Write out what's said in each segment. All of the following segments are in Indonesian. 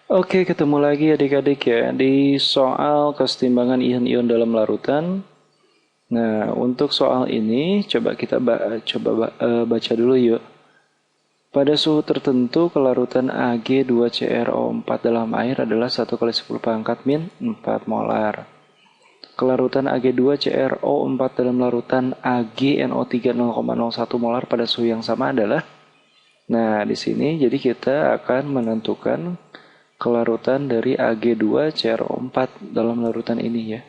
Oke, ketemu lagi adik-adik ya di soal kesetimbangan ion-ion dalam larutan. Nah, untuk soal ini coba kita baca dulu yuk. Pada suhu tertentu, kelarutan Ag2CrO4 dalam air adalah 1 × 10⁻⁴ molar. Kelarutan Ag2CrO4 dalam larutan AgNO3 0,01 molar pada suhu yang sama adalah. Nah, di sini jadi kita akan menentukan kelarutan dari Ag2CrO4 dalam larutan ini ya.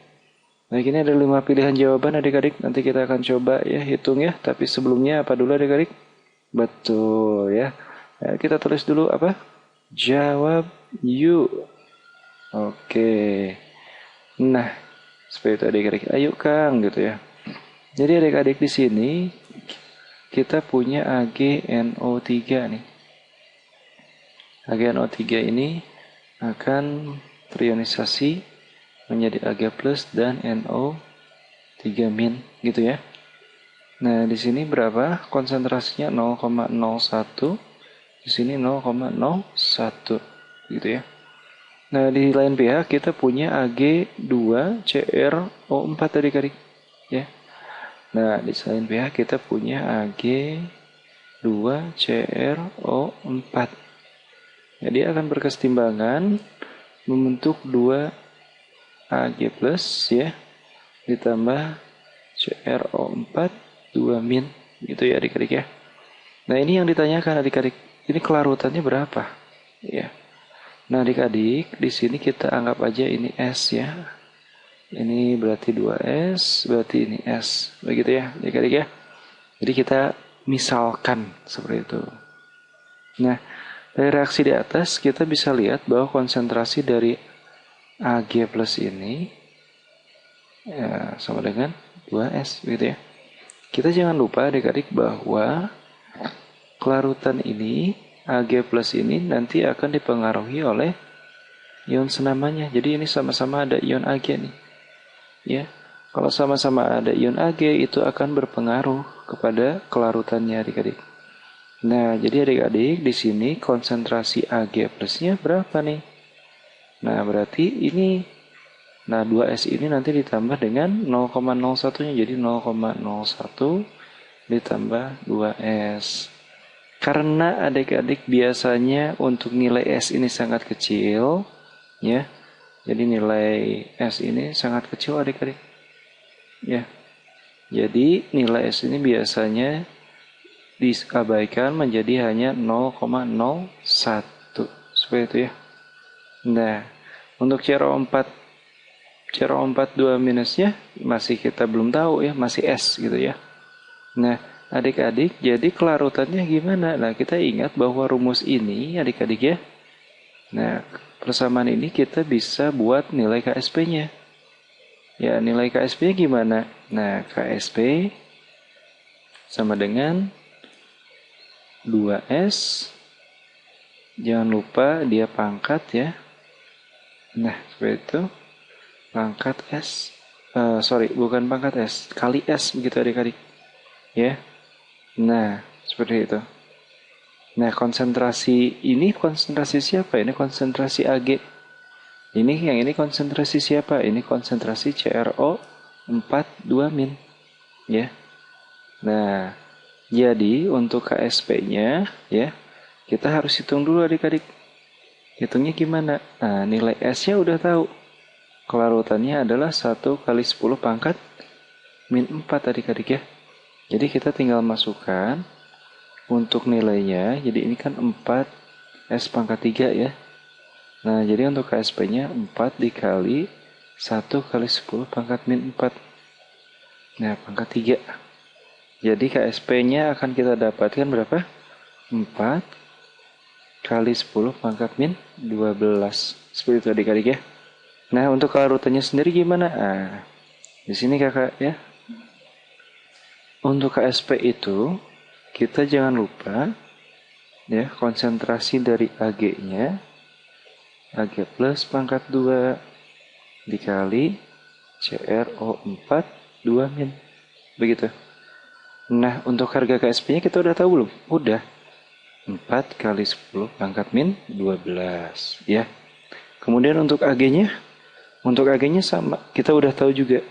Nah, ini ada 5 pilihan jawaban adik-adik. Nanti kita akan coba ya hitung ya. Tapi sebelumnya apa dulu adik-adik? Betul ya. Nah, kita tulis dulu apa? Jawab yuk. Oke. Nah, seperti itu adik-adik. Ayo Kang gitu ya. Jadi adik-adik di sini kita punya AgNO3 nih. AgNO3 ini akan terionisasi menjadi Ag plus dan NO3 min gitu ya. Nah, di sini berapa? Konsentrasinya 0,01. Di sini 0,01 gitu ya. Nah, di lain pihak kita punya Ag2CrO4 adik-adik ya. Nah, di lain pihak kita punya Ag2CrO4. Jadi akan berkesetimbangan membentuk 2 Ag plus ya ditambah CrO4 2 min gitu ya adik-adik ya. Nah, ini yang ditanyakan adik-adik, ini kelarutannya berapa? Ya. Nah, adik-adik, di sini kita anggap aja ini S ya. Ini berarti 2S, berarti ini S. Begitu ya, adik-adik ya. Jadi kita misalkan seperti itu. Nah, dari reaksi di atas kita bisa lihat bahwa konsentrasi dari Ag plus ini ya, sama dengan 2S gitu ya. Kita jangan lupa adik-adik bahwa kelarutan ini, Ag plus ini nanti akan dipengaruhi oleh ion senamanya. Jadi ini sama-sama ada ion Ag nih. Ya. Kalau sama-sama ada ion Ag itu akan berpengaruh kepada kelarutannya adik-adik. Nah, jadi adik-adik di sini konsentrasi Ag plusnya berapa nih? Nah, berarti ini 2S ini nanti ditambah dengan 0,01-nya. Jadi 0,01 ditambah 2S. Karena adik-adik biasanya untuk nilai S ini sangat kecil, ya. Jadi nilai S ini sangat kecil adik-adik. Ya. Jadi nilai S ini biasanya diabaikan menjadi hanya 0,01. Seperti itu ya. Nah, untuk CrO4 2 minusnya masih kita belum tahu ya, masih S gitu ya. Nah, adik-adik, jadi kelarutannya gimana? Nah, kita ingat bahwa rumus ini adik-adik ya. Nah, persamaan ini kita bisa buat nilai KSP-nya. Ya, nilai KSP-nya gimana? Nah, KSP sama dengan 2S. Jangan lupa dia pangkat ya. Nah, seperti itu. Pangkat S. Bukan pangkat S. Kali S begitu adik-adik. Ya. Nah, seperti itu. Nah, konsentrasi ini konsentrasi siapa? Ini konsentrasi Ag. Yang ini konsentrasi siapa? Ini konsentrasi CrO4 2 min. Ya. Nah, jadi untuk KSP-nya ya, kita harus hitung dulu adik-adik. Hitungnya gimana? Nah, nilai S-nya udah tahu. Kelarutannya adalah 1 × 10⁻⁴ adik-adik ya. Jadi kita tinggal masukkan untuk nilainya. Jadi ini kan 4 S pangkat 3 ya. Nah, jadi untuk KSP-nya 4 dikali 1 × 10⁻⁴. Nah, pangkat 3. Jadi KSP-nya akan kita dapatkan berapa? 4 kali 10⁻⁻12. Seperti itu adik-adik ya. Nah, untuk kelarutannya sendiri gimana? Nah, di sini kakak ya. Untuk KSP itu, kita jangan lupa ya, konsentrasi dari Ag-nya Ag plus pangkat 2 dikali CrO4 2 min. Begitu. Nah, untuk harga KSP-nya kita udah tahu belum? Udah. 4 kali 10⁻⁻12 ya. Kemudian untuk AG-nya, sama. Kita udah tahu juga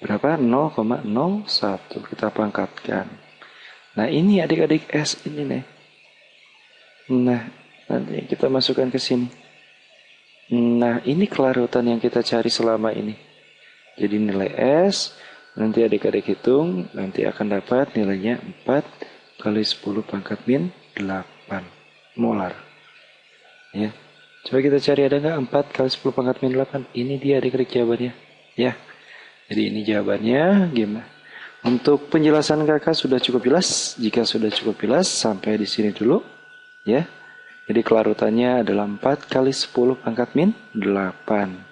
berapa? 0,01. Kita pangkatkan. Nah, ini adik-adik S ini nih. Nah, nanti kita masukkan ke sini. Nah, ini kelarutan yang kita cari selama ini. Jadi nilai S, nanti adik-adik hitung, nanti akan dapat nilainya 4 kali 10 pangkat min 8 molar. Ya. Coba kita cari, ada nggak 4 kali 10 pangkat min 8? Ini dia adik-adik jawabannya. Ya. Jadi ini jawabannya gimana? Untuk penjelasan kakak sudah cukup jelas. Jika sudah cukup jelas, sampai di sini dulu. Ya. Jadi kelarutannya adalah 4 kali 10 pangkat min 8.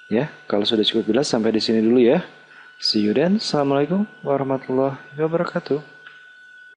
Ya, kalau sudah cukup jelas sampai di sini dulu ya. See you then. Assalamualaikum warahmatullahi wabarakatuh.